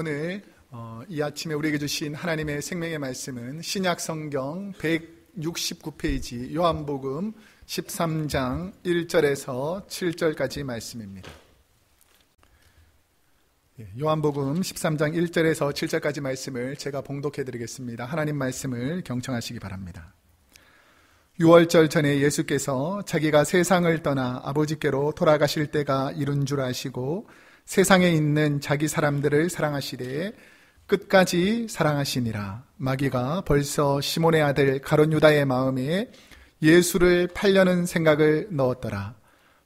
오늘 이 아침에 우리에게 주신 하나님의 생명의 말씀은 신약성경 169페이지 요한복음 13장 1절에서 7절까지 말씀입니다. 요한복음 13장 1절에서 7절까지 말씀을 제가 봉독해 드리겠습니다. 하나님 말씀을 경청하시기 바랍니다. 6월절 전에 예수께서 자기가 세상을 떠나 아버지께로 돌아가실 때가 이른 줄 아시고 세상에 있는 자기 사람들을 사랑하시되 끝까지 사랑하시니라. 마귀가 벌써 시몬의 아들 가룟 유다의 마음에 예수를 팔려는 생각을 넣었더라.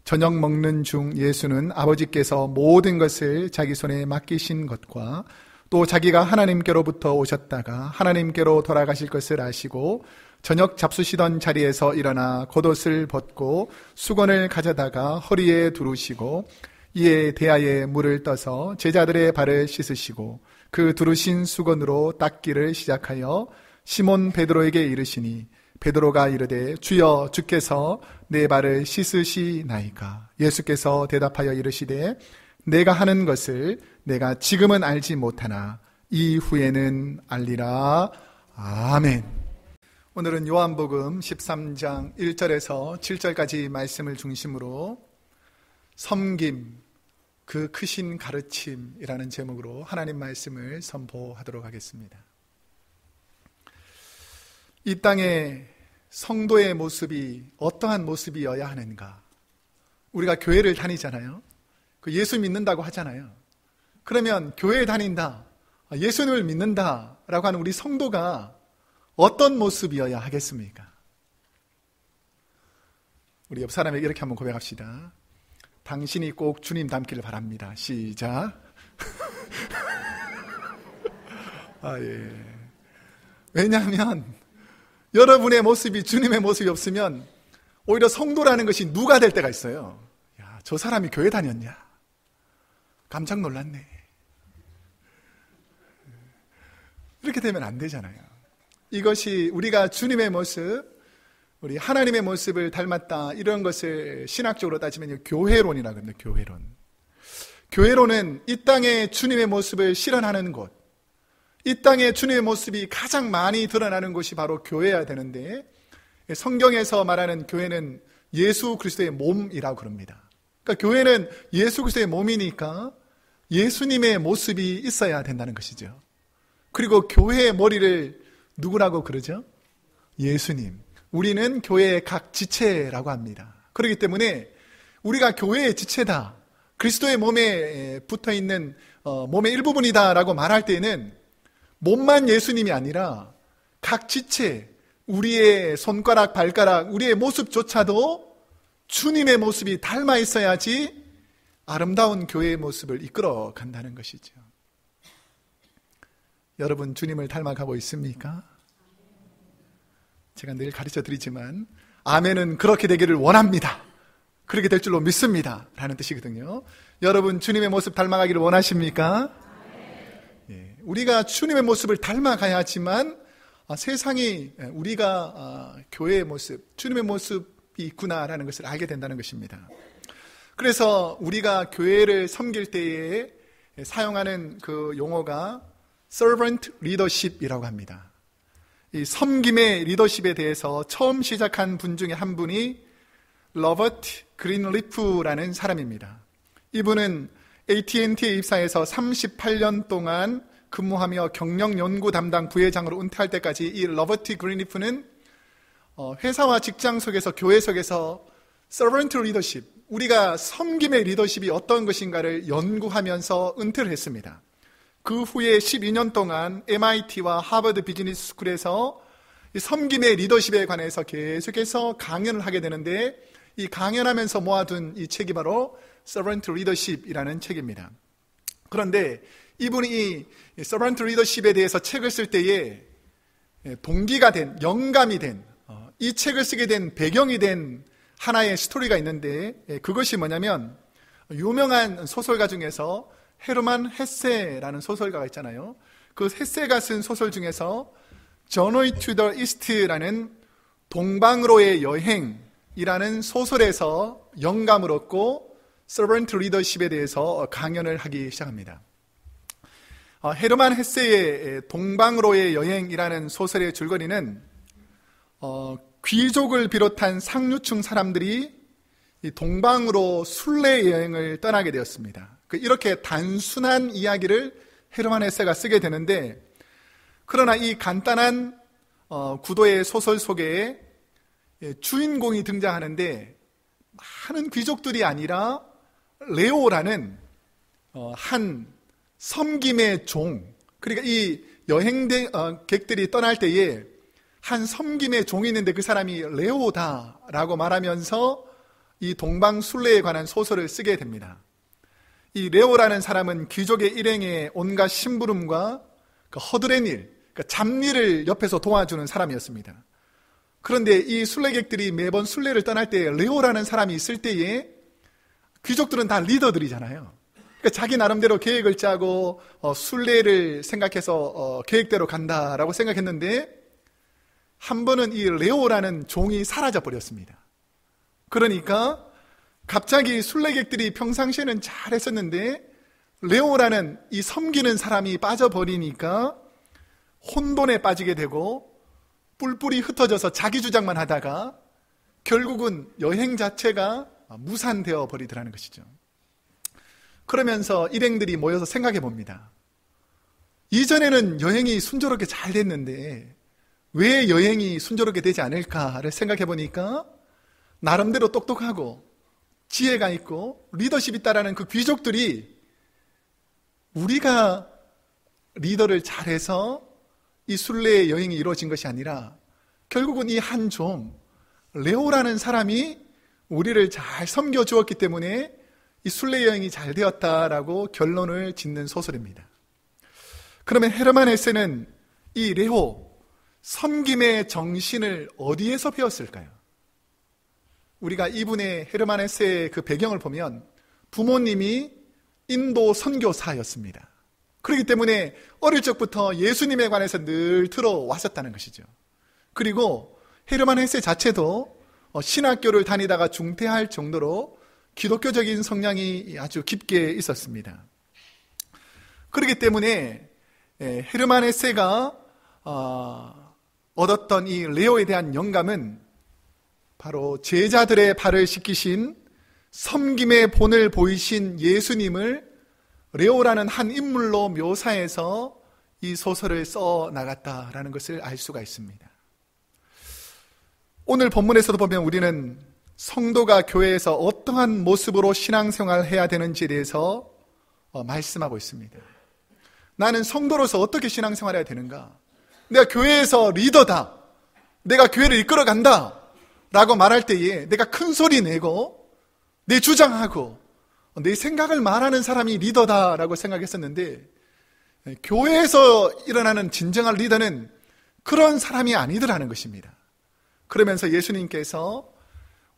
저녁 먹는 중 예수는 아버지께서 모든 것을 자기 손에 맡기신 것과 또 자기가 하나님께로부터 오셨다가 하나님께로 돌아가실 것을 아시고 저녁 잡수시던 자리에서 일어나 겉옷을 벗고 수건을 가져다가 허리에 두르시고 이에 대야에 물을 떠서 제자들의 발을 씻으시고 그 두르신 수건으로 닦기를 시작하여 시몬 베드로에게 이르시니 베드로가 이르되 주여 주께서 내 발을 씻으시나이까. 예수께서 대답하여 이르시되 내가 하는 것을 내가 지금은 알지 못하나 이후에는 알리라. 아멘. 오늘은 요한복음 13장 1절에서 7절까지 말씀을 중심으로 섬김, 그 크신 가르침이라는 제목으로 하나님 말씀을 선포하도록 하겠습니다. 이 땅에 성도의 모습이 어떠한 모습이어야 하는가? 우리가 교회를 다니잖아요. 그 예수 믿는다고 하잖아요. 그러면 교회에 다닌다, 예수님을 믿는다라고 하는 우리 성도가 어떤 모습이어야 하겠습니까? 우리 옆 사람에게 이렇게 한번 고백합시다. 당신이 꼭 주님 닮기를 바랍니다. 시작. 예. 왜냐하면 여러분의 모습이 주님의 모습이 없으면 오히려 성도라는 것이 누가 될 때가 있어요. 야, 저 사람이 교회 다녔냐? 깜짝 놀랐네. 이렇게 되면 안 되잖아요. 이것이 우리가 주님의 모습, 우리 하나님의 모습을 닮았다, 이런 것을 신학적으로 따지면 교회론이라고 합니다. 교회론. 교회론은 이 땅에 주님의 모습을 실현하는 곳, 이 땅에 주님의 모습이 가장 많이 드러나는 곳이 바로 교회여야 되는데, 성경에서 말하는 교회는 예수 그리스도의 몸이라고 그럽니다. 그러니까 교회는 예수 그리스도의 몸이니까 예수님의 모습이 있어야 된다는 것이죠. 그리고 교회의 머리를 누구라고 그러죠? 예수님. 우리는 교회의 각 지체라고 합니다. 그렇기 때문에 우리가 교회의 지체다, 그리스도의 몸에 붙어있는 몸의 일부분이다 라고 말할 때는 몸만 예수님이 아니라 각 지체, 우리의 손가락, 발가락, 우리의 모습조차도 주님의 모습이 닮아 있어야지 아름다운 교회의 모습을 이끌어 간다는 것이죠. 여러분 주님을 닮아가고 있습니까? 제가 늘 가르쳐 드리지만 아멘은 그렇게 되기를 원합니다, 그렇게 될 줄로 믿습니다 라는 뜻이거든요. 여러분 주님의 모습 닮아가기를 원하십니까? 예, 우리가 주님의 모습을 닮아가야지만 세상이 우리가 교회의 모습, 주님의 모습이 있구나라는 것을 알게 된다는 것입니다. 그래서 우리가 교회를 섬길 때에 사용하는 그 용어가 servant leadership이라고 합니다. 이 섬김의 리더십에 대해서 처음 시작한 분 중에 한 분이 로버트 그린리프라는 사람입니다. 이분은 AT&T에 입사해서 38년 동안 근무하며 경영연구 담당 부회장으로 은퇴할 때까지 이 로버트 그린리프는 회사와 직장 속에서, 교회 속에서 서번트 리더십, 우리가 섬김의 리더십이 어떤 것인가를 연구하면서 은퇴를 했습니다. 그 후에 12년 동안 MIT와 하버드 비즈니스 스쿨에서 이 섬김의 리더십에 관해서 계속해서 강연을 하게 되는데, 이 강연하면서 모아둔 이 책이 바로 Servant Leadership이라는 책입니다. 그런데 이분이 이 Servant Leadership에 대해서 책을 쓸 때에 동기가 된, 영감이 된, 이 책을 쓰게 된 배경이 된 하나의 스토리가 있는데, 그것이 뭐냐면 유명한 소설가 중에서 헤르만 헤세라는 소설가가 있잖아요. 그 헤세가 쓴 소설 중에서 Journey to the East라는 동방으로의 여행이라는 소설에서 영감을 얻고 서번트 리더십에 대해서 강연을 하기 시작합니다. 헤르만 헤세의 동방으로의 여행이라는 소설의 줄거리는 귀족을 비롯한 상류층 사람들이 이 동방으로 순례 여행을 떠나게 되었습니다. 이렇게 단순한 이야기를 헤르만 헤세가 쓰게 되는데, 그러나 이 간단한 구도의 소설 속에 주인공이 등장하는데 많은 귀족들이 아니라 레오라는 한 섬김의 종, 그러니까 이 여행객들이 떠날 때에 한 섬김의 종이 있는데 그 사람이 레오다라고 말하면서 이 동방 순례에 관한 소설을 쓰게 됩니다. 이 레오라는 사람은 귀족의 일행의 온갖 심부름과 그 허드렛 일, 그러니까 잡일을 옆에서 도와주는 사람이었습니다. 그런데 이 순례객들이 매번 순례를 떠날 때 레오라는 사람이 있을 때에 귀족들은 다 리더들이잖아요. 그러니까 자기 나름대로 계획을 짜고 순례를 생각해서 계획대로 간다라고 생각했는데 한 번은 이 레오라는 종이 사라져 버렸습니다. 그러니까 갑자기 순례객들이 평상시에는 잘 했었는데 레오라는 이 섬기는 사람이 빠져버리니까 혼돈에 빠지게 되고 뿔뿔이 흩어져서 자기 주장만 하다가 결국은 여행 자체가 무산되어 버리더라는 것이죠. 그러면서 일행들이 모여서 생각해 봅니다. 이전에는 여행이 순조롭게 잘 됐는데 왜 여행이 순조롭게 되지 않을까를 생각해 보니까 나름대로 똑똑하고 지혜가 있고 리더십이 있다라는 그 귀족들이 우리가 리더를 잘해서 이 순례의 여행이 이루어진 것이 아니라 결국은 이 한 종 레오라는 사람이 우리를 잘 섬겨주었기 때문에 이 순례 여행이 잘 되었다라고 결론을 짓는 소설입니다. 그러면 헤르만 헤세는 이 레오, 섬김의 정신을 어디에서 배웠을까요? 우리가 이분의 헤르만 헤세의 그 배경을 보면 부모님이 인도 선교사였습니다. 그렇기 때문에 어릴 적부터 예수님에 관해서 늘 들어왔었다는 것이죠. 그리고 헤르만 헤세 자체도 신학교를 다니다가 중퇴할 정도로 기독교적인 성향이 아주 깊게 있었습니다. 그렇기 때문에 헤르만 헤세가 얻었던 이 레오에 대한 영감은 바로 제자들의 발을 씻기신 섬김의 본을 보이신 예수님을 레오라는 한 인물로 묘사해서 이 소설을 써 나갔다라는 것을 알 수가 있습니다. 오늘 본문에서도 보면 우리는 성도가 교회에서 어떠한 모습으로 신앙생활을 해야 되는지에 대해서 말씀하고 있습니다. 나는 성도로서 어떻게 신앙생활을 해야 되는가? 내가 교회에서 리더다, 내가 교회를 이끌어간다 라고 말할 때에 내가 큰 소리 내고 내 주장하고 내 생각을 말하는 사람이 리더다라고 생각했었는데 교회에서 일어나는 진정한 리더는 그런 사람이 아니더라는 것입니다. 그러면서 예수님께서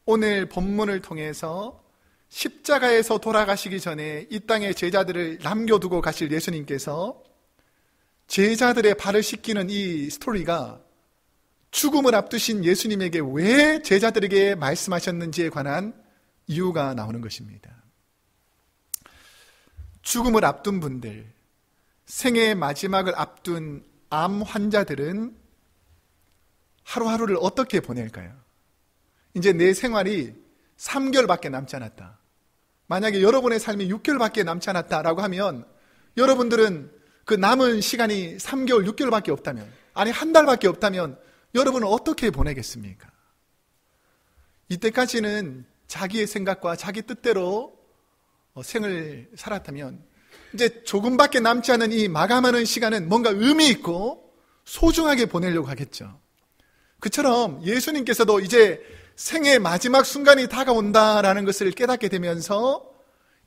오늘 본문을 통해서 십자가에서 돌아가시기 전에 이 땅에 제자들을 남겨두고 가실 예수님께서 제자들의 발을 씻기는 이 스토리가 죽음을 앞두신 예수님에게 왜 제자들에게 말씀하셨는지에 관한 이유가 나오는 것입니다. 죽음을 앞둔 분들, 생애의 마지막을 앞둔 암 환자들은 하루하루를 어떻게 보낼까요? 이제 내 생활이 3개월밖에 남지 않았다. 만약에 여러분의 삶이 6개월밖에 남지 않았다라고 하면 여러분들은 그 남은 시간이 3개월, 6개월밖에 없다면, 아니 한 달밖에 없다면 여러분은 어떻게 보내겠습니까? 이때까지는 자기의 생각과 자기 뜻대로 생을 살았다면 이제 조금밖에 남지 않은 이 마감하는 시간은 뭔가 의미 있고 소중하게 보내려고 하겠죠. 그처럼 예수님께서도 이제 생의 마지막 순간이 다가온다라는 것을 깨닫게 되면서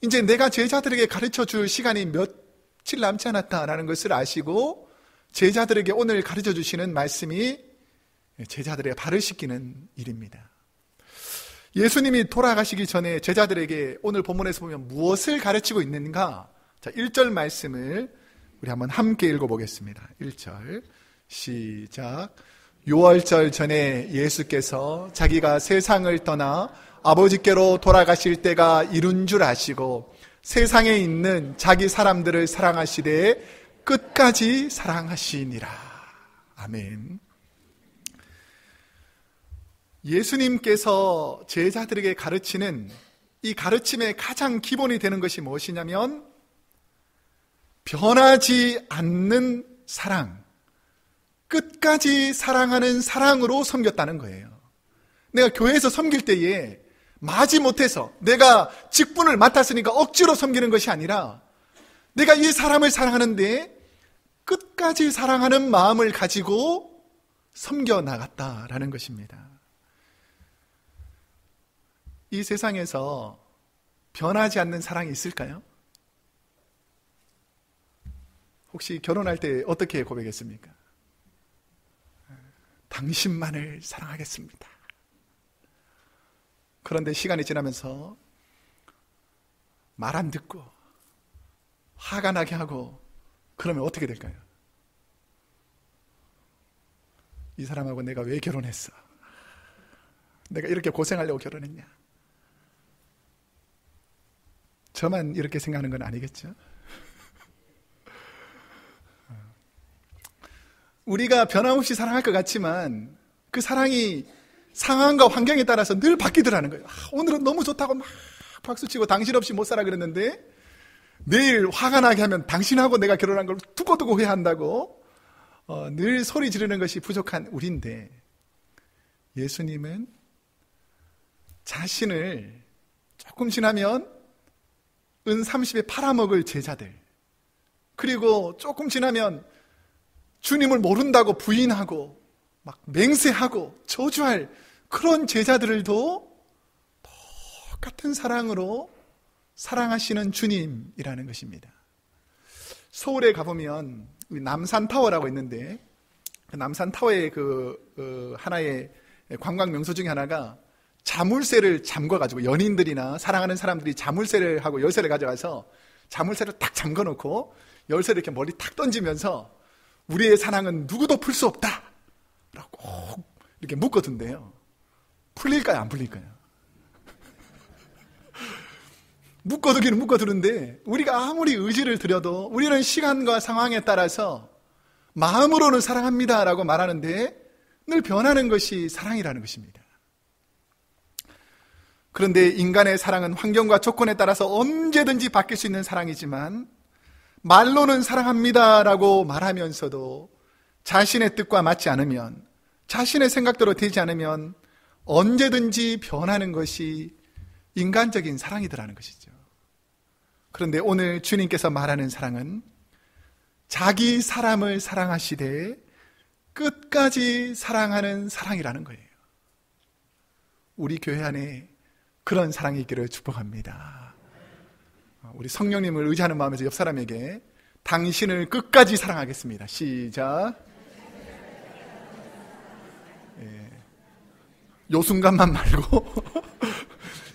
이제 내가 제자들에게 가르쳐 줄 시간이 며칠 남지 않았다라는 것을 아시고 제자들에게 오늘 가르쳐 주시는 말씀이 제자들의 발을 씻기는 일입니다. 예수님이 돌아가시기 전에 제자들에게 오늘 본문에서 보면 무엇을 가르치고 있는가? 자, 1절 말씀을 우리 한번 함께 읽어보겠습니다. 1절 시작. 유월절 전에 예수께서 자기가 세상을 떠나 아버지께로 돌아가실 때가 이룬 줄 아시고 세상에 있는 자기 사람들을 사랑하시되 끝까지 사랑하시니라. 아멘. 예수님께서 제자들에게 가르치는 이 가르침의 가장 기본이 되는 것이 무엇이냐면 변하지 않는 사랑, 끝까지 사랑하는 사랑으로 섬겼다는 거예요. 내가 교회에서 섬길 때에 마지못해서 내가 직분을 맡았으니까 억지로 섬기는 것이 아니라 내가 이 사람을 사랑하는데 끝까지 사랑하는 마음을 가지고 섬겨나갔다라는 것입니다. 이 세상에서 변하지 않는 사랑이 있을까요? 혹시 결혼할 때 어떻게 고백했습니까? 당신만을 사랑하겠습니다. 그런데 시간이 지나면서 말 안 듣고 화가 나게 하고 그러면 어떻게 될까요? 이 사람하고 내가 왜 결혼했어? 내가 이렇게 고생하려고 결혼했냐? 저만 이렇게 생각하는 건 아니겠죠? 우리가 변함없이 사랑할 것 같지만 그 사랑이 상황과 환경에 따라서 늘 바뀌더라는 거예요. 오늘은 너무 좋다고 막 박수치고 당신 없이 못 살아 그랬는데 내일 화가 나게 하면 당신하고 내가 결혼한 걸 두고두고 후회한다고 늘 소리 지르는 것이 부족한 우리인데, 예수님은 자신을 조금 지나면 은 30에 팔아먹을 제자들, 그리고 조금 지나면 주님을 모른다고 부인하고 막 맹세하고 저주할 그런 제자들도 똑같은 사랑으로 사랑하시는 주님이라는 것입니다. 서울에 가보면 남산타워라고 있는데, 그 남산타워의 하나의 관광 명소 중에 하나가 자물쇠를 잠궈가지고 연인들이나 사랑하는 사람들이 자물쇠를 하고 열쇠를 가져가서 자물쇠를 딱 잠궈놓고 열쇠를 이렇게 멀리 탁 던지면서 우리의 사랑은 누구도 풀 수 없다 라고 꼭 이렇게 묶어둔대요. 풀릴까요? 안 풀릴까요? 묶어두기는 묶어두는데 우리가 아무리 의지를 들여도 우리는 시간과 상황에 따라서 마음으로는 사랑합니다 라고 말하는데 늘 변하는 것이 사랑이라는 것입니다. 그런데 인간의 사랑은 환경과 조건에 따라서 언제든지 바뀔 수 있는 사랑이지만, 말로는 사랑합니다 라고 말하면서도 자신의 뜻과 맞지 않으면, 자신의 생각대로 되지 않으면 언제든지 변하는 것이 인간적인 사랑이더라는 것이죠. 그런데 오늘 주님께서 말하는 사랑은 자기 사람을 사랑하시되 끝까지 사랑하는 사랑이라는 거예요. 우리 교회 안에 그런 사랑이 있기를 축복합니다. 우리 성령님을 의지하는 마음에서 옆 사람에게 당신을 끝까지 사랑하겠습니다. 시작. 요 순간만 말고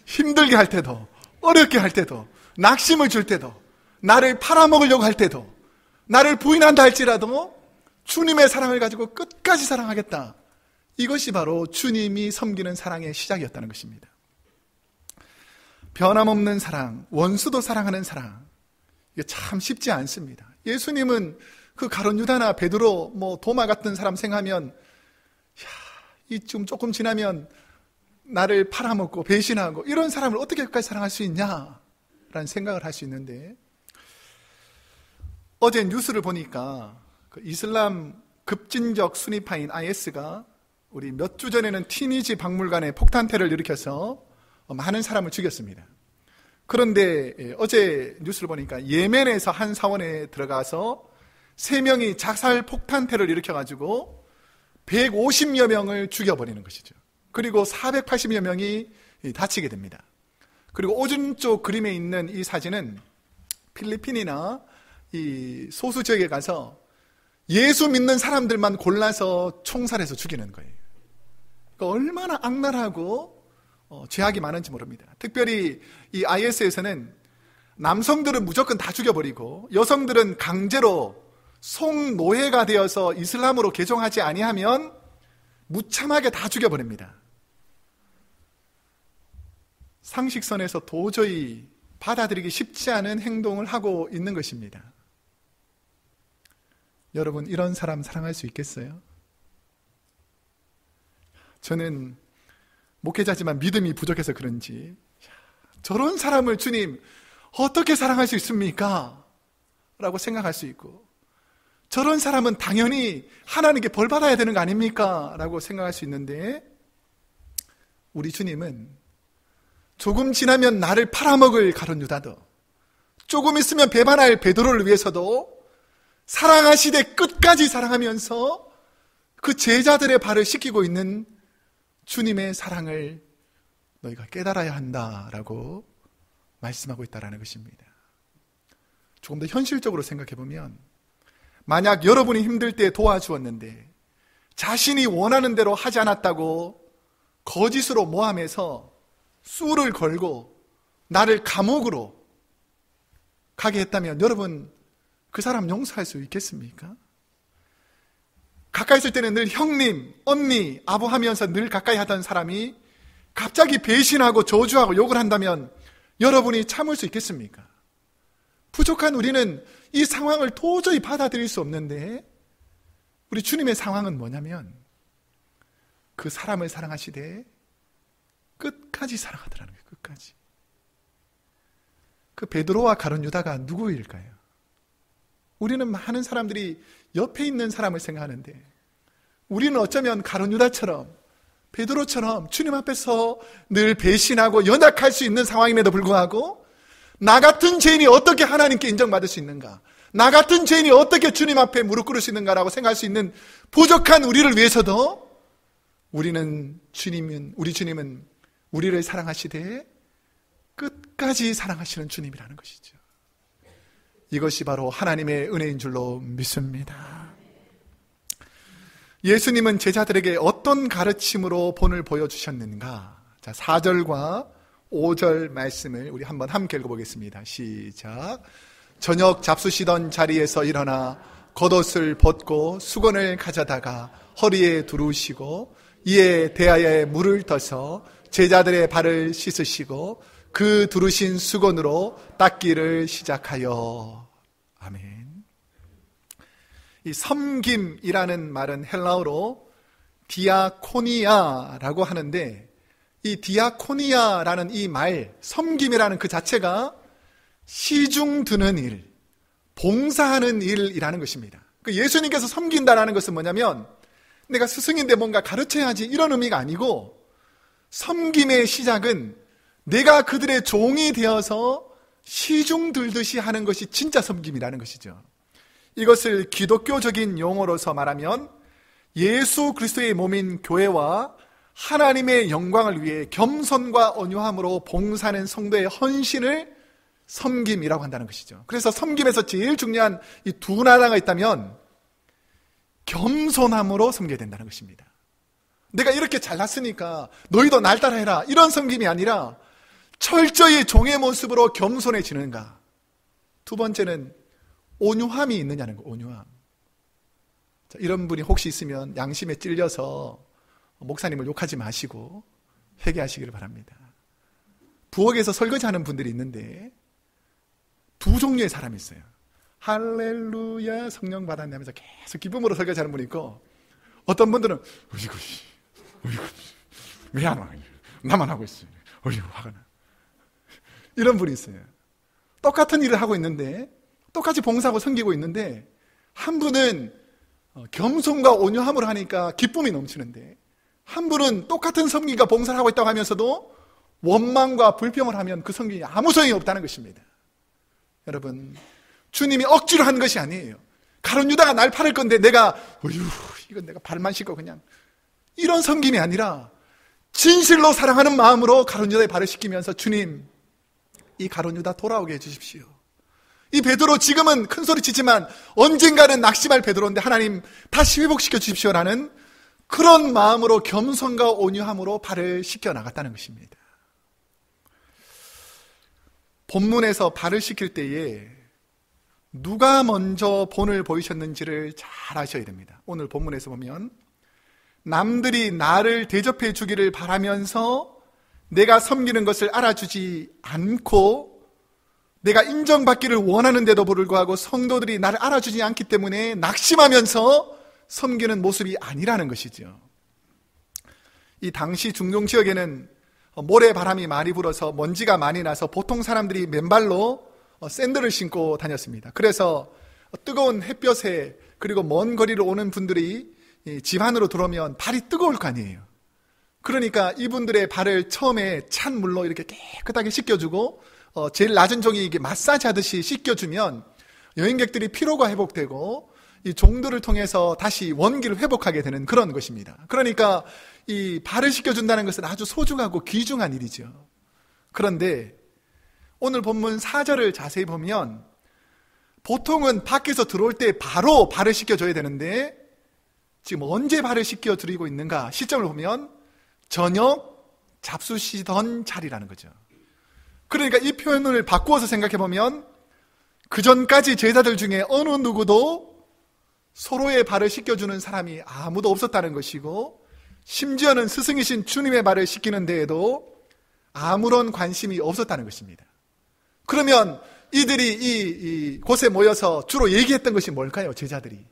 힘들게 할 때도, 어렵게 할 때도, 낙심을 줄 때도, 나를 팔아먹으려고 할 때도, 나를 부인한다 할지라도 주님의 사랑을 가지고 끝까지 사랑하겠다. 이것이 바로 주님이 섬기는 사랑의 시작이었다는 것입니다. 변함없는 사랑, 원수도 사랑하는 사랑, 이게 참 쉽지 않습니다. 예수님은 그 가룟 유다나 베드로, 도마 같은 사람 생각하면 이 좀 조금 지나면 나를 팔아먹고 배신하고 이런 사람을 어떻게 끝까지 사랑할 수 있냐라는 생각을 할 수 있는데, 어제 뉴스를 보니까 그 이슬람 급진적 순위파인 IS가 우리 몇 주 전에는 티니지 박물관에 폭탄테러를 일으켜서 많은 사람을 죽였습니다. 그런데 어제 뉴스를 보니까 예멘에서 한 사원에 들어가서 3명이 자살 폭탄테러를 일으켜가지고 150여 명을 죽여버리는 것이죠. 그리고 480여 명이 다치게 됩니다. 그리고 오른쪽 그림에 있는 이 사진은 필리핀이나 이 소수 지역에 가서 예수 믿는 사람들만 골라서 총살해서 죽이는 거예요. 그러니까 얼마나 악랄하고 죄악이 많은지 모릅니다. 특별히 이 IS에서는 남성들은 무조건 다 죽여버리고 여성들은 강제로 송노예가 되어서 이슬람으로 개종하지 아니하면 무참하게 다 죽여버립니다. 상식선에서 도저히 받아들이기 쉽지 않은 행동을 하고 있는 것입니다. 여러분, 이런 사람 사랑할 수 있겠어요? 저는 목회자지만 믿음이 부족해서 그런지 저런 사람을 주님 어떻게 사랑할 수 있습니까? 라고 생각할 수 있고, 저런 사람은 당연히 하나님께 벌 받아야 되는 거 아닙니까? 라고 생각할 수 있는데, 우리 주님은 조금 지나면 나를 팔아먹을 가룟 유다도, 조금 있으면 배반할 베드로를 위해서도 사랑하시되 끝까지 사랑하면서 그 제자들의 발을 씻기고 있는 주님의 사랑을 너희가 깨달아야 한다라고 말씀하고 있다는 것입니다. 조금 더 현실적으로 생각해 보면, 만약 여러분이 힘들 때 도와주었는데 자신이 원하는 대로 하지 않았다고 거짓으로 모함해서 수를 걸고 나를 감옥으로 가게 했다면 여러분, 그 사람 용서할 수 있겠습니까? 가까이 있을 때는 늘 형님, 언니, 아부 하면서 늘 가까이 하던 사람이 갑자기 배신하고 저주하고 욕을 한다면 여러분이 참을 수 있겠습니까? 부족한 우리는 이 상황을 도저히 받아들일 수 없는데, 우리 주님의 상황은 뭐냐면 그 사람을 사랑하시되 끝까지 사랑하더라는 거예요. 끝까지. 그 베드로와 가룟 유다가 누구일까요? 우리는 많은 사람들이 옆에 있는 사람을 생각하는데, 우리는 어쩌면 가룟 유다처럼 베드로처럼 주님 앞에서 늘 배신하고 연약할 수 있는 상황임에도 불구하고, 나 같은 죄인이 어떻게 하나님께 인정받을 수 있는가, 나 같은 죄인이 어떻게 주님 앞에 무릎 꿇을 수 있는가라고 생각할 수 있는 부족한 우리를 위해서도 우리 주님은 우리를 사랑하시되 끝까지 사랑하시는 주님이라는 것이죠. 이것이 바로 하나님의 은혜인 줄로 믿습니다. 예수님은 제자들에게 어떤 가르침으로 본을 보여주셨는가? 자, 4절과 5절 말씀을 우리 한번 함께 읽어보겠습니다. 시작. 저녁 잡수시던 자리에서 일어나 겉옷을 벗고 수건을 가져다가 허리에 두르시고 이에 대야에 물을 떠서 제자들의 발을 씻으시고 그 두르신 수건으로 닦기를 시작하여. 아멘. 이 섬김이라는 말은 헬라어로 디아코니아라고 하는데, 이 디아코니아라는 이 말, 섬김이라는 그 자체가 시중 드는 일, 봉사하는 일이라는 것입니다. 그 예수님께서 섬긴다라는 것은 뭐냐면, 내가 스승인데 뭔가 가르쳐야지 이런 의미가 아니고, 섬김의 시작은 내가 그들의 종이 되어서 시중 들듯이 하는 것이 진짜 섬김이라는 것이죠. 이것을 기독교적인 용어로서 말하면 예수 그리스도의 몸인 교회와 하나님의 영광을 위해 겸손과 온유함으로 봉사하는 성도의 헌신을 섬김이라고 한다는 것이죠. 그래서 섬김에서 제일 중요한 이 두 나라가 있다면 겸손함으로 섬겨야 된다는 것입니다. 내가 이렇게 잘났으니까 너희도 날 따라해라, 이런 섬김이 아니라 철저히 종의 모습으로 겸손해지는가. 두 번째는 온유함이 있느냐는 거, 온유함. 자, 이런 분이 혹시 있으면 양심에 찔려서 목사님을 욕하지 마시고 회개하시기를 바랍니다. 부엌에서 설거지하는 분들이 있는데 두 종류의 사람이 있어요. 할렐루야 성령 받았냐면서 계속 기쁨으로 설거지하는 분이 있고, 어떤 분들은 어이구 왜 안 와? 나만 하고 있어요. 어이구 화가 나. 이런 분이 있어요. 똑같은 일을 하고 있는데, 똑같이 봉사하고 섬기고 있는데, 한 분은 겸손과 온유함으로 하니까 기쁨이 넘치는데, 한 분은 똑같은 섬김과 봉사를 하고 있다고 하면서도 원망과 불평을 하면 그 섬김이 아무 소용이 없다는 것입니다. 여러분, 주님이 억지로 한 것이 아니에요. 가룟 유다가 날 팔을 건데 내가 이건 내가 발만 씻고 그냥, 이런 섬김이 아니라 진실로 사랑하는 마음으로 가룟 유다의 발을 씻기면서, 주님, 이 가룟 유다 돌아오게 해주십시오. 이 베드로 지금은 큰 소리 치지만 언젠가는 낙심할 베드로인데 하나님 다시 회복시켜 주십시오라는 그런 마음으로 겸손과 온유함으로 발을 씻겨 나갔다는 것입니다. 본문에서 발을 씻길 때에 누가 먼저 본을 보이셨는지를 잘 아셔야 됩니다. 오늘 본문에서 보면 남들이 나를 대접해 주기를 바라면서 내가 섬기는 것을 알아주지 않고 내가 인정받기를 원하는데도 불구하고 성도들이 나를 알아주지 않기 때문에 낙심하면서 섬기는 모습이 아니라는 것이죠. 이 당시 중동 지역에는 모래바람이 많이 불어서 먼지가 많이 나서 보통 사람들이 맨발로 샌들을 신고 다녔습니다. 그래서 뜨거운 햇볕에 그리고 먼 거리를 오는 분들이 집 안으로 들어오면 발이 뜨거울 거 아니에요. 그러니까 이분들의 발을 처음에 찬 물로 이렇게 깨끗하게 씻겨주고 제일 낮은 종이 이게 마사지 하듯이 씻겨주면 여행객들이 피로가 회복되고 이 종들을 통해서 다시 원기를 회복하게 되는 그런 것입니다. 그러니까 이 발을 씻겨준다는 것은 아주 소중하고 귀중한 일이죠. 그런데 오늘 본문 4절을 자세히 보면 보통은 밖에서 들어올 때 바로 발을 씻겨줘야 되는데 지금 언제 발을 씻겨드리고 있는가 시점을 보면 저녁 잡수시던 자리라는 거죠. 그러니까 이 표현을 바꾸어서 생각해 보면 그 전까지 제자들 중에 어느 누구도 서로의 발을 씻겨주는 사람이 아무도 없었다는 것이고 심지어는 스승이신 주님의 발을 씻기는 데에도 아무런 관심이 없었다는 것입니다. 그러면 이들이 이 곳에 모여서 주로 얘기했던 것이 뭘까요? 제자들이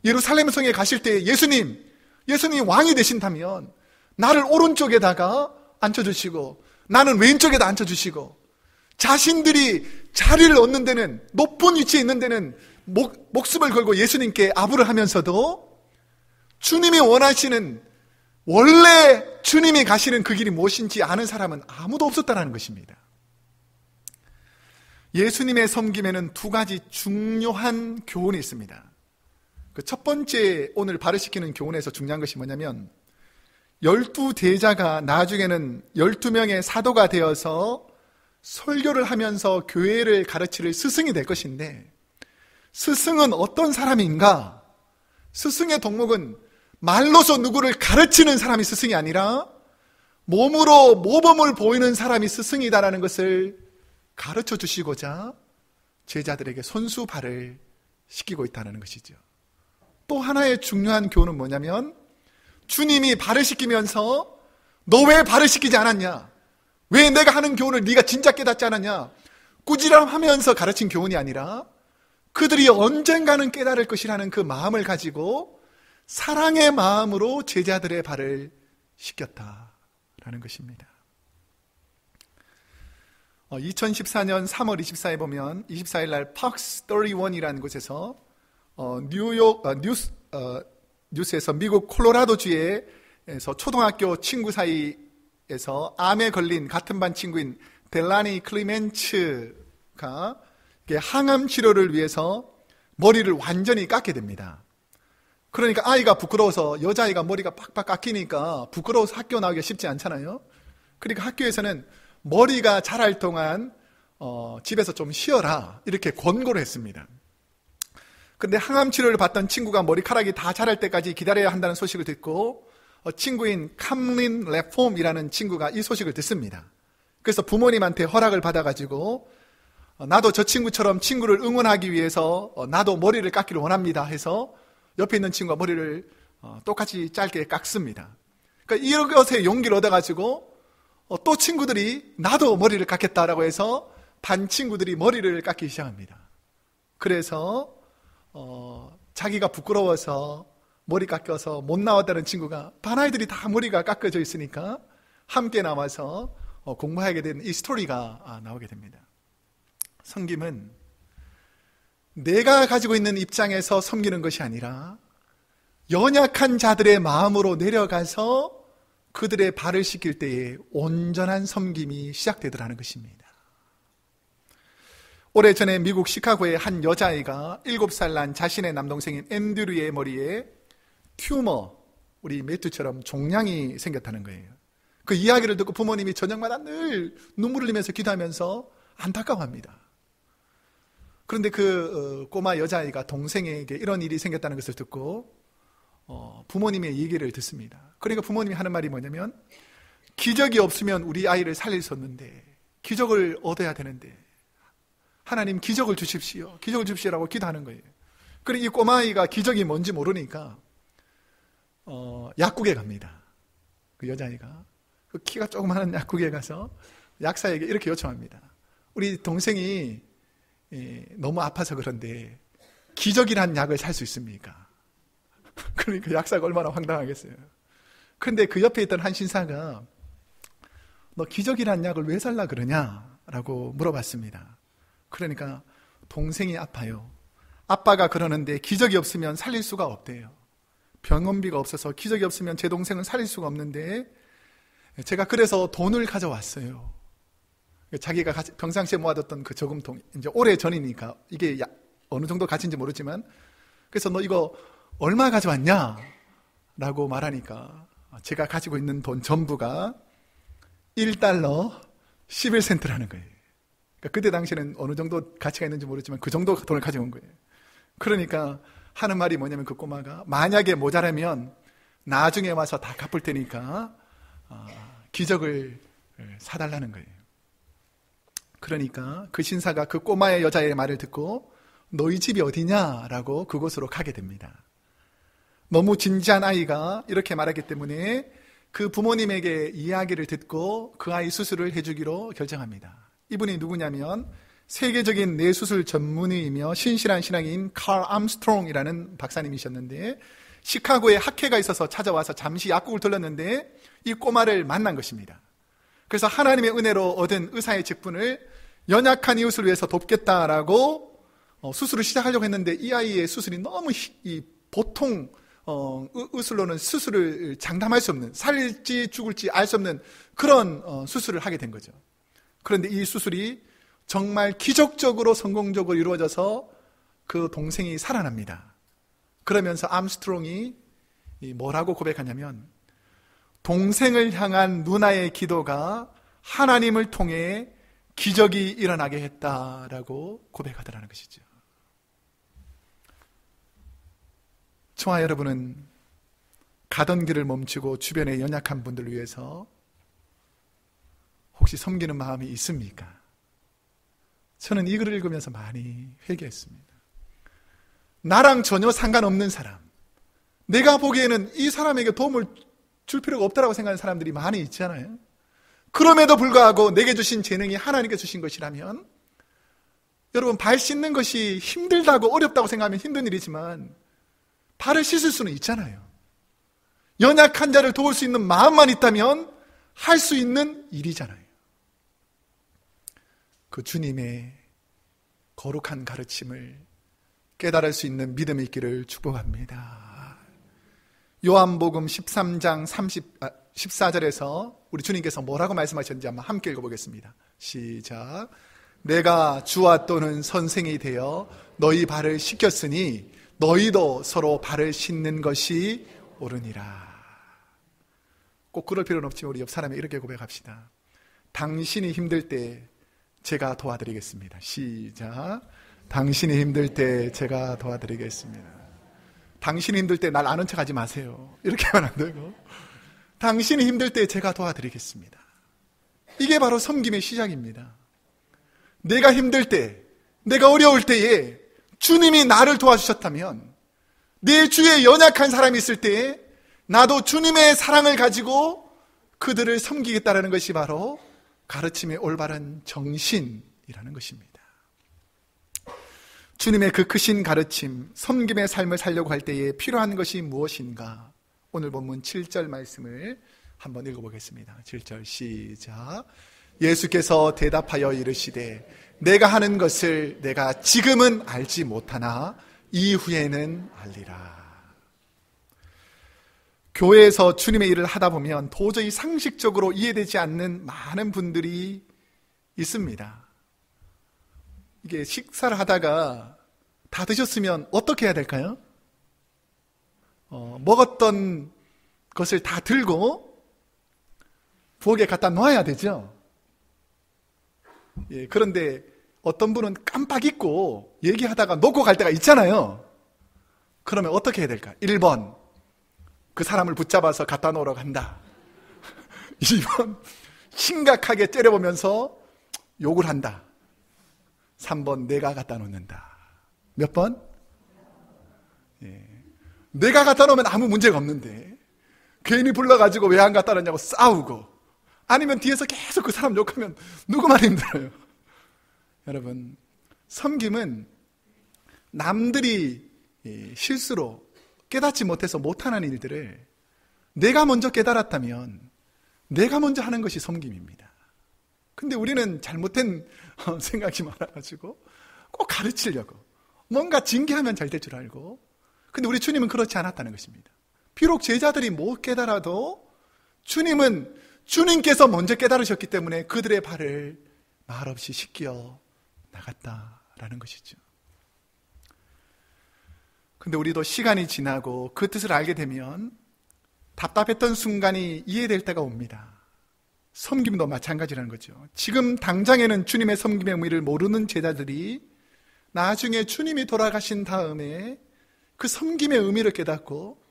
예루살렘 성에 가실 때 예수님 왕이 되신다면 나를 오른쪽에다가 앉혀주시고 나는 왼쪽에다 앉혀주시고 자신들이 자리를 얻는 데는 높은 위치에 있는 데는 목숨을 걸고 예수님께 아부를 하면서도 주님이 원하시는 원래 주님이 가시는 그 길이 무엇인지 아는 사람은 아무도 없었다는 것입니다. 예수님의 섬김에는 두 가지 중요한 교훈이 있습니다. 그 첫 번째 오늘 발을 씻기는 교훈에서 중요한 것이 뭐냐면 12제자가 나중에는 12명의 사도가 되어서 설교를 하면서 교회를 가르칠 스승이 될 것인데 스승은 어떤 사람인가? 스승의 덕목은 말로서 누구를 가르치는 사람이 스승이 아니라 몸으로 모범을 보이는 사람이 스승이다라는 것을 가르쳐 주시고자 제자들에게 손수 발을 씻기고 있다는 것이죠. 또 하나의 중요한 교훈은 뭐냐면 주님이 발을 씻기면서 너 왜 발을 씻기지 않았냐? 왜 내가 하는 교훈을 네가 진짜 깨닫지 않았냐? 꾸지람하면서 가르친 교훈이 아니라 그들이 언젠가는 깨달을 것이라는 그 마음을 가지고 사랑의 마음으로 제자들의 발을 씻겼다라는 것입니다. 2014년 3월 24일에 보면 24일 날 팍스 31이라는 곳에서 뉴스에서 미국 콜로라도주에서 초등학교 친구 사이에서 암에 걸린 같은 반 친구인 델라니 클리멘츠가 항암 치료를 위해서 머리를 완전히 깎게 됩니다. 그러니까 아이가 부끄러워서 여자아이가 머리가 빡빡 깎이니까 부끄러워서 학교 나오기가 쉽지 않잖아요. 그러니까 학교에서는 머리가 자랄 동안 집에서 좀 쉬어라 이렇게 권고를 했습니다. 근데 항암 치료를 받던 친구가 머리카락이 다 자랄 때까지 기다려야 한다는 소식을 듣고 친구인 캄린 레폼이라는 친구가 이 소식을 듣습니다. 그래서 부모님한테 허락을 받아가지고 나도 저 친구처럼 친구를 응원하기 위해서 나도 머리를 깎기를 원합니다 해서 옆에 있는 친구가 머리를 똑같이 짧게 깎습니다. 그러니까 이것에 용기를 얻어가지고 또 친구들이 나도 머리를 깎겠다라고 해서 반 친구들이 머리를 깎기 시작합니다. 그래서 자기가 부끄러워서 머리 깎여서 못 나왔다는 친구가 반 아이들이 다 머리가 깎여져 있으니까 함께 나와서 공부하게 된 이 스토리가 나오게 됩니다. 섬김은 내가 가지고 있는 입장에서 섬기는 것이 아니라 연약한 자들의 마음으로 내려가서 그들의 발을 씻길 때에 온전한 섬김이 시작되더라는 것입니다. 오래전에 미국 시카고의 한 여자아이가 7살 난 자신의 남동생인 앤드류의 머리에 튜머, 우리 매튜처럼 종양이 생겼다는 거예요. 그 이야기를 듣고 부모님이 저녁마다 늘 눈물을 흘리면서 기도하면서 안타까워합니다. 그런데 그 꼬마 여자아이가 동생에게 이런 일이 생겼다는 것을 듣고 부모님의 얘기를 듣습니다. 그러니까 부모님이 하는 말이 뭐냐면 기적이 없으면 우리 아이를 살릴 수 없는데 기적을 얻어야 되는데 하나님 기적을 주십시오. 기적을 주십시오라고 기도하는 거예요. 그리고 이 꼬마아이가 기적이 뭔지 모르니까 약국에 갑니다. 그 여자아이가 그 키가 조그마한 약국에 가서 약사에게 이렇게 요청합니다. 우리 동생이 너무 아파서 그런데 기적이란 약을 살 수 있습니까? 그러니까 약사가 얼마나 황당하겠어요. 그런데 그 옆에 있던 한 신사가 너 기적이란 약을 왜 살라 그러냐? 라고 물어봤습니다. 그러니까 동생이 아파요. 아빠가 그러는데 기적이 없으면 살릴 수가 없대요. 병원비가 없어서 기적이 없으면 제 동생은 살릴 수가 없는데 제가 그래서 돈을 가져왔어요. 자기가 평상시에 모아뒀던 그 저금통, 이제 오래 전이니까 이게 어느 정도 가치인지 모르지만, 그래서 너 이거 얼마 가져왔냐? 라고 말하니까 제가 가지고 있는 돈 전부가 1달러 11센트라는 거예요. 그러니까 그때 당시에는 어느 정도 가치가 있는지 모르지만 그 정도 돈을 가지고 온 거예요. 그러니까 하는 말이 뭐냐면 그 꼬마가 만약에 모자라면 나중에 와서 다 갚을 테니까 기적을 사달라는 거예요. 그러니까 그 신사가 그 꼬마의 여자의 말을 듣고 너희 집이 어디냐? 라고 그곳으로 가게 됩니다. 너무 진지한 아이가 이렇게 말하기 때문에 그 부모님에게 이야기를 듣고 그 아이 수술을 해주기로 결정합니다. 이분이 누구냐면 세계적인 뇌수술 전문의이며 신실한 신앙인 칼 암스트롱이라는 박사님이셨는데, 시카고에 학회가 있어서 찾아와서 잠시 약국을 들렀는데 이 꼬마를 만난 것입니다. 그래서 하나님의 은혜로 얻은 의사의 직분을 연약한 이웃을 위해서 돕겠다라고 수술을 시작하려고 했는데, 이 아이의 수술이 너무 보통 의술로는 수술을 장담할 수 없는, 살릴지 죽을지 알 수 없는 그런 수술을 하게 된 거죠. 그런데 이 수술이 정말 기적적으로 성공적으로 이루어져서 그 동생이 살아납니다. 그러면서 암스트롱이 뭐라고 고백하냐면, 동생을 향한 누나의 기도가 하나님을 통해 기적이 일어나게 했다라고 고백하더라는 것이죠. 저와 여러분은 가던 길을 멈추고 주변의 연약한 분들을 위해서 혹시 섬기는 마음이 있습니까? 저는 이 글을 읽으면서 많이 회개했습니다. 나랑 전혀 상관없는 사람, 내가 보기에는 이 사람에게 도움을 줄 필요가 없다고 생각하는 사람들이 많이 있잖아요. 그럼에도 불구하고 내게 주신 재능이 하나님께 주신 것이라면, 여러분 발 씻는 것이 힘들다고 어렵다고 생각하면 힘든 일이지만 발을 씻을 수는 있잖아요. 연약한 자를 도울 수 있는 마음만 있다면 할 수 있는 일이잖아요. 그 주님의 거룩한 가르침을 깨달을 수 있는 믿음이 있기를 축복합니다. 요한복음 13장 14절에서 우리 주님께서 뭐라고 말씀하셨는지 한번 함께 읽어보겠습니다. 시작. 내가 주와 또는 선생이 되어 너희 발을 씻겼으니 너희도 서로 발을 씻는 것이 옳으니라. 꼭 그럴 필요는 없지만 우리 옆 사람에 이렇게 고백합시다. 당신이 힘들 때 제가 도와드리겠습니다. 시작. 당신이 힘들 때 제가 도와드리겠습니다. 당신이 힘들 때 날 아는 척 하지 마세요. 이렇게 하면 안 되고, 당신이 힘들 때 제가 도와드리겠습니다. 이게 바로 섬김의 시작입니다. 내가 힘들 때, 내가 어려울 때에 주님이 나를 도와주셨다면, 내 주위에 연약한 사람이 있을 때에 나도 주님의 사랑을 가지고 그들을 섬기겠다는 것이 바로 가르침의 올바른 정신이라는 것입니다. 주님의 그 크신 가르침, 섬김의 삶을 살려고 할 때에 필요한 것이 무엇인가? 오늘 본문 7절 말씀을 한번 읽어보겠습니다. 7절 시작. 예수께서 대답하여 이르시되 내가 하는 것을 내가 지금은 알지 못하나 이후에는 알리라. 교회에서 주님의 일을 하다 보면 도저히 상식적으로 이해되지 않는 많은 분들이 있습니다. 이게 식사를 하다가 다 드셨으면 어떻게 해야 될까요? 먹었던 것을 다 들고 부엌에 갖다 놔야 되죠. 예, 그런데 어떤 분은 깜빡 잊고 얘기하다가 놓고 갈 때가 있잖아요. 그러면 어떻게 해야 될까? 1번, 그 사람을 붙잡아서 갖다 놓으러 간다. 2번, 심각하게 째려보면서 욕을 한다. 3번, 내가 갖다 놓는다. 몇 번? 예. 내가 갖다 놓으면 아무 문제가 없는데 괜히 불러가지고 왜 안 갖다 놓냐고 싸우고, 아니면 뒤에서 계속 그 사람 욕하면 누구 말이 힘들어요? 여러분, 섬김은 남들이 실수로 깨닫지 못해서 못하는 일들을 내가 먼저 깨달았다면 내가 먼저 하는 것이 섬김입니다. 근데 우리는 잘못된 생각이 많아가지고 꼭 가르치려고 뭔가 징계하면 잘 될 줄 알고, 근데 우리 주님은 그렇지 않았다는 것입니다. 비록 제자들이 못 깨달아도 주님은 주님께서 먼저 깨달으셨기 때문에 그들의 발을 말없이 씻겨 나갔다라는 것이죠. 근데 우리도 시간이 지나고 그 뜻을 알게 되면 답답했던 순간이 이해될 때가 옵니다. 섬김도 마찬가지라는 거죠. 지금 당장에는 주님의 섬김의 의미를 모르는 제자들이 나중에 주님이 돌아가신 다음에 그 섬김의 의미를 깨닫고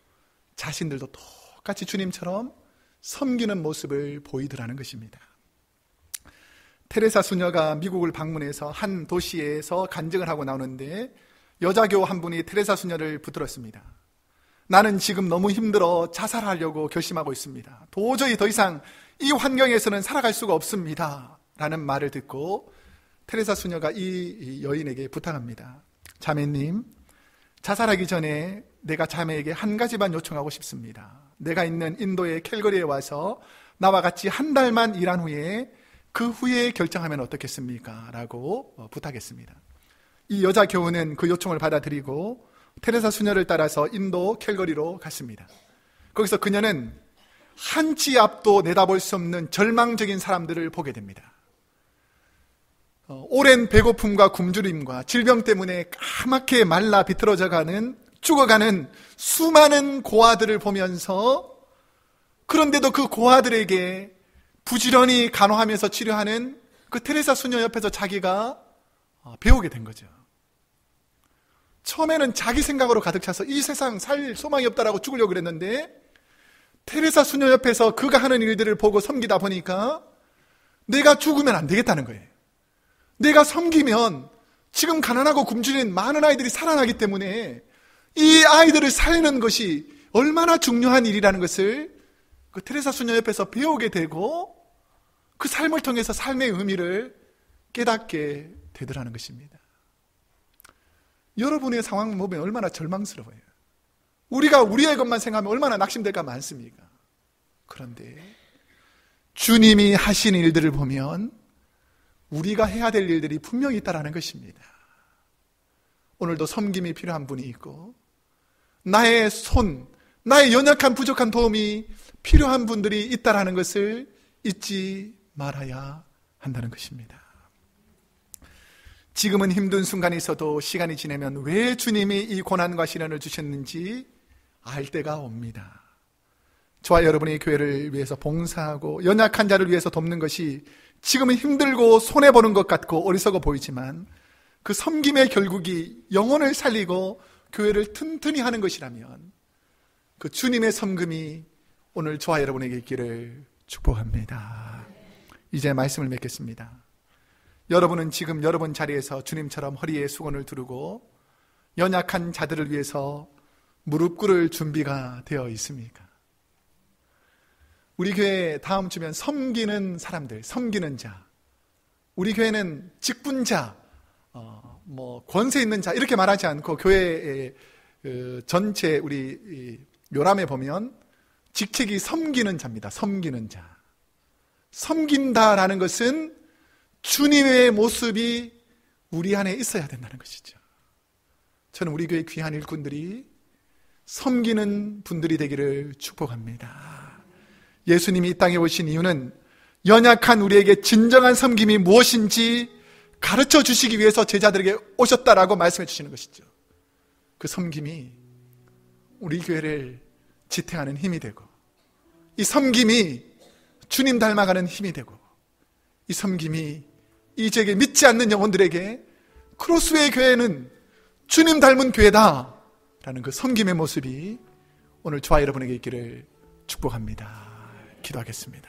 자신들도 똑같이 주님처럼 섬기는 모습을 보이더라는 것입니다. 테레사 수녀가 미국을 방문해서 한 도시에서 간증을 하고 나오는데 여자교우 한 분이 테레사 수녀를 붙들었습니다. 나는 지금 너무 힘들어 자살하려고 결심하고 있습니다. 도저히 더 이상 이 환경에서는 살아갈 수가 없습니다. 라는 말을 듣고 테레사 수녀가 이 여인에게 부탁합니다. 자매님, 자살하기 전에 내가 자매에게 한 가지만 요청하고 싶습니다. 내가 있는 인도의 캘거리에 와서 나와 같이 한 달만 일한 후에 그 후에 결정하면 어떻겠습니까? 라고 부탁했습니다. 이 여자 교우는 그 요청을 받아들이고 테레사 수녀를 따라서 인도 캘거리로 갔습니다. 거기서 그녀는 한 치 앞도 내다볼 수 없는 절망적인 사람들을 보게 됩니다. 오랜 배고픔과 굶주림과 질병 때문에 까맣게 말라 비틀어져가는, 죽어가는 수많은 고아들을 보면서, 그런데도 그 고아들에게 부지런히 간호하면서 치료하는 그 테레사 수녀 옆에서 자기가 배우게 된 거죠. 처음에는 자기 생각으로 가득 차서 이 세상 살 소망이 없다라고 죽으려고 그랬는데, 테레사 수녀 옆에서 그가 하는 일들을 보고 섬기다 보니까 내가 죽으면 안 되겠다는 거예요. 내가 섬기면 지금 가난하고 굶주린 많은 아이들이 살아나기 때문에 이 아이들을 살리는 것이 얼마나 중요한 일이라는 것을 그 테레사 수녀 옆에서 배우게 되고, 그 삶을 통해서 삶의 의미를 깨닫게 되더라는 것입니다. 여러분의 상황 보면 얼마나 절망스러워요. 우리가 우리의 것만 생각하면 얼마나 낙심될까 많습니까? 그런데 주님이 하신 일들을 보면 우리가 해야 될 일들이 분명히 있다는 것입니다. 오늘도 섬김이 필요한 분이 있고, 나의 손, 나의 연약한 부족한 도움이 필요한 분들이 있다는 것을 잊지 말아야 한다는 것입니다. 지금은 힘든 순간이 있어도 시간이 지나면 왜 주님이 이 고난과 시련을 주셨는지 알 때가 옵니다. 저와 여러분의 교회를 위해서 봉사하고 연약한 자를 위해서 돕는 것이 지금은 힘들고 손해보는 것 같고 어리석어 보이지만, 그 섬김의 결국이 영혼을 살리고 교회를 튼튼히 하는 것이라면 그 주님의 섬김이 오늘 저와 여러분에게 있기를 축복합니다. 이제 말씀을 맺겠습니다. 여러분은 지금 여러분 자리에서 주님처럼 허리에 수건을 두르고 연약한 자들을 위해서 무릎 꿇을 준비가 되어 있습니까? 우리 교회 다음 주면 섬기는 사람들, 섬기는 자. 우리 교회는 직분자, 권세 있는 자 이렇게 말하지 않고 교회의 전체 우리 요람에 보면 직책이 섬기는 자입니다. 섬기는 자. 섬긴다라는 것은 주님의 모습이 우리 안에 있어야 된다는 것이죠. 저는 우리 교회 귀한 일꾼들이 섬기는 분들이 되기를 축복합니다. 예수님이 이 땅에 오신 이유는 연약한 우리에게 진정한 섬김이 무엇인지 가르쳐 주시기 위해서 제자들에게 오셨다라고 말씀해 주시는 것이죠. 그 섬김이 우리 교회를 지탱하는 힘이 되고, 이 섬김이 주님 닮아가는 힘이 되고, 이 섬김이 이 제게 믿지 않는 영혼들에게 크로스웨이 교회는 주님 닮은 교회다 라는 그 섬김의 모습이 오늘 저와 여러분에게 있기를 축복합니다. 기도하겠습니다.